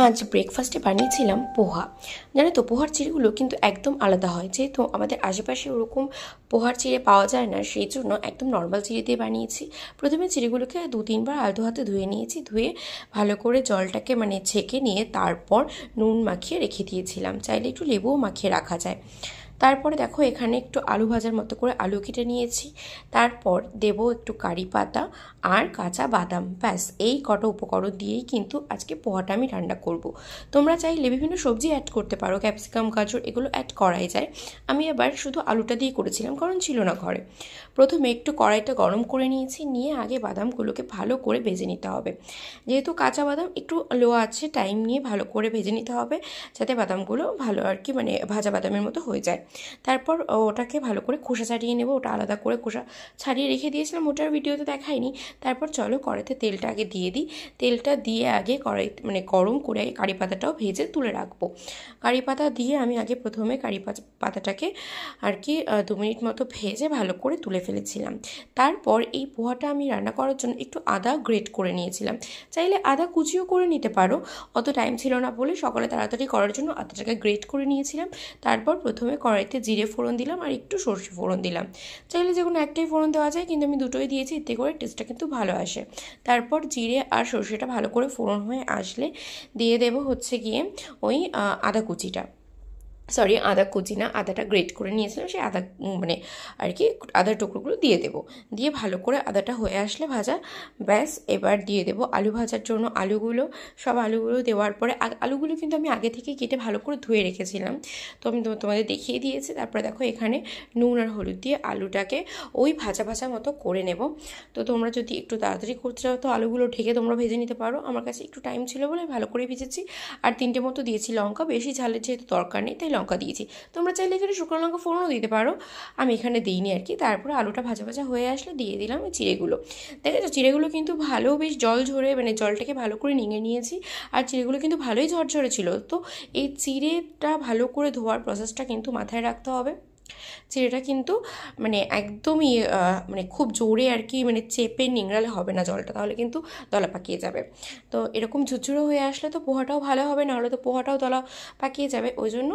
আজ ব্রেকফাস্টে বানিয়েছিলাম পোহা। জানো তো, পোহার চিড়েগুলো কিন্তু একদম আলাদা হয়। যেহেতু আমাদের আশেপাশে ওরকম পোহার চিড়ে পাওয়া যায় না, সেই জন্য একদম নর্মাল চিড়ে দিয়ে বানিয়েছি। প্রথমে চিড়েগুলোকে 2-3 বার আলতো হাতে ধুয়ে নিয়েছি। ধুয়ে ভালো করে জলটাকে ছেঁকে নিয়ে তারপর নুন মাখিয়ে রেখে দিয়েছিলাম। চাইলে একটু লেবুও মাখিয়ে রাখা যায়। তারপরে দেখো, এখানে একটু আলু ভাজার মতো করে আলু কেটে নিয়েছি। তারপর দেব একটু কারি পাতা আর কাঁচা বাদাম। ব্যাস, এই কটা উপকরণ দিয়েই কিন্তু আজকে পোহাটা আমি রান্না করব। তোমরা চাইলে বিভিন্ন সবজি অ্যাড করতে পারো, ক্যাপসিকাম, গাজর, এগুলো অ্যাড করাই যায়। আমি এবার শুধু আলুটা দিয়ে করেছিলাম, কারণ ছিল না ঘরে। প্রথমে একটু কড়াইটা গরম করে নিয়েছি, নিয়ে আগে বাদামগুলোকে ভালো করে ভেজে নিতে হবে। যেহেতু কাঁচা বাদাম, একটু লো আছে, টাইম নিয়ে ভালো করে ভেজে নিতে হবে, যাতে বাদামগুলো ভালো আর কি ভাজা বাদামের মতো হয়ে যায়। তারপর ওটাকে ভালো করে খোসা ছাড়িয়ে নেব। ওটা আলাদা করে খোসা ছাড়িয়ে রেখে দিয়েছিলাম, ওটার ভিডিওতে দেখাইনি। তারপর চলো কড়াইতে তেলটা আগে দিয়ে দিই। তেলটা দিয়ে আগে কড়াই গরম করে আগে কারি পাতাটাও ভেজে তুলে রাখবো। কারি পাতা দিয়ে আমি আগে প্রথমে কারি পাতাটাকে আর কি 2 মিনিট মতো ভেজে ভালো করে তুলে ফেলেছিলাম। তারপর এই পোহাটা আমি রান্না করার জন্য একটু আদা গ্রেট করে নিয়েছিলাম। চাইলে আদা কুচিও করে নিতে পারো, অত টাইম ছিল না বলে সকালে তাড়াতাড়ি করার জন্য আদাটাকে গ্রেট করে নিয়েছিলাম। তারপর প্রথমে কড়াইতে জিরে ফোড়ন দিলাম আর একটু সর্ষে ফোড়ন দিলাম। চাইলে যে কোনো একটাই ফোড়ন দেওয়া যায়, কিন্তু আমি দুটোই দিয়েছি, এতে করে টেস্টটা কিন্তু ভালো আসে। তারপর জিরে আর সর্ষেটা ভালো করে ফোড়ন হয়ে আসলে দিয়ে দেব গিয়ে ওই আদা কুচিটা। সরি, আদা কুচি না, আদাটা গ্রেট করে নিয়েছিলাম, সেই আদা আর কি আদার টুকরোগুলো দিয়ে দেবো। দিয়ে ভালো করে আদাটা হয়ে আসলে ভাজা, ব্যাস এবার দিয়ে দেবো আলু ভাজার জন্য আলুগুলো। সব আলুগুলো দেওয়ার পরে আলুগুলো কিন্তু আমি আগে থেকে কেটে ভালো করে ধুয়ে রেখেছিলাম, তো আমি তোমাদের দেখিয়ে দিয়েছি। তারপরে দেখো, এখানে নুন আর হলুদ দিয়ে আলুটাকে ওই ভাজা ভাজা মতো করে নেব। তো তোমরা যদি একটু তাড়াতাড়ি করতে চাও তো আলুগুলো ঢেকে তোমরা ভেজে নিতে পারো। আমার কাছে একটু টাইম ছিল বলে ভালো করে ভেজেছি। আর 3টে মতো দিয়েছি লঙ্কা, বেশি ঝালের যেহেতু দরকার নেই তাই লঙ্কা দিয়েছি। তোমরা চাইলে এখানে শুকনো লঙ্কা ফোড়নও দিতে পারো, আমি এখানে দিইনি আর কি। তারপরে আলুটা ভাজা ভাজা হয়ে আসলে দিয়ে দিলাম এই চিড়েগুলো। দেখেছো, চিড়েগুলো কিন্তু ভালো বেশ জল ঝরে জলটাকে ভালো করে নিঙে নিয়েছি। আর চিড়েগুলো কিন্তু ভালোই ঝরঝরে ছিল। তো এই চিড়েটা ভালো করে ধোয়ার প্রসেসটা কিন্তু মাথায় রাখতে হবে। চিড়েটা কিন্তু একদমই খুব জোরে আর কি চেপে নিংড়ালে হবে না জলটা, তাহলে কিন্তু দলা পাকিয়ে যাবে। তো এরকম ঝুরঝুরো হয়ে আসলে তো পোহাটাও ভালো হবে, নাহলে তো পোহাটাও দলা পাকিয়ে যাবে। ওই জন্য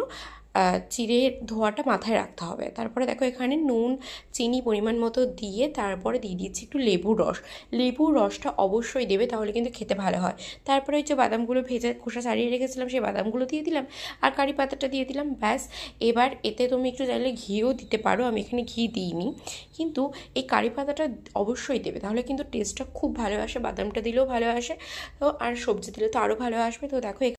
চিড়ের ধোয়াটা মাথায় রাখতে হবে। তারপরে দেখো, এখানে নুন চিনি পরিমাণ মতো দিয়ে তারপরে দিয়ে দিচ্ছি একটু লেবুর রস। লেবুর রসটা অবশ্যই দেবে, তাহলে কিন্তু খেতে ভালো হয়। তারপরে ওই যে বাদামগুলো ভেজে খোসা ছাড়িয়ে রেখেছিলাম, সেই বাদামগুলো দিয়ে দিলাম আর কারি পাতাটা দিয়ে দিলাম। ব্যাস, এবার এতে তুমি একটু চাইলে ঘিও দিতে পারো, আমি এখানে ঘি দিইনি, কিন্তু এই কারি পাতাটা অবশ্যই দেবে, তাহলে কিন্তু টেস্টটা খুব ভালো আসে। বাদামটা দিলেও ভালো আসে, তো আর সবজি দিলে তো আরও ভালো আসবে। তো দেখো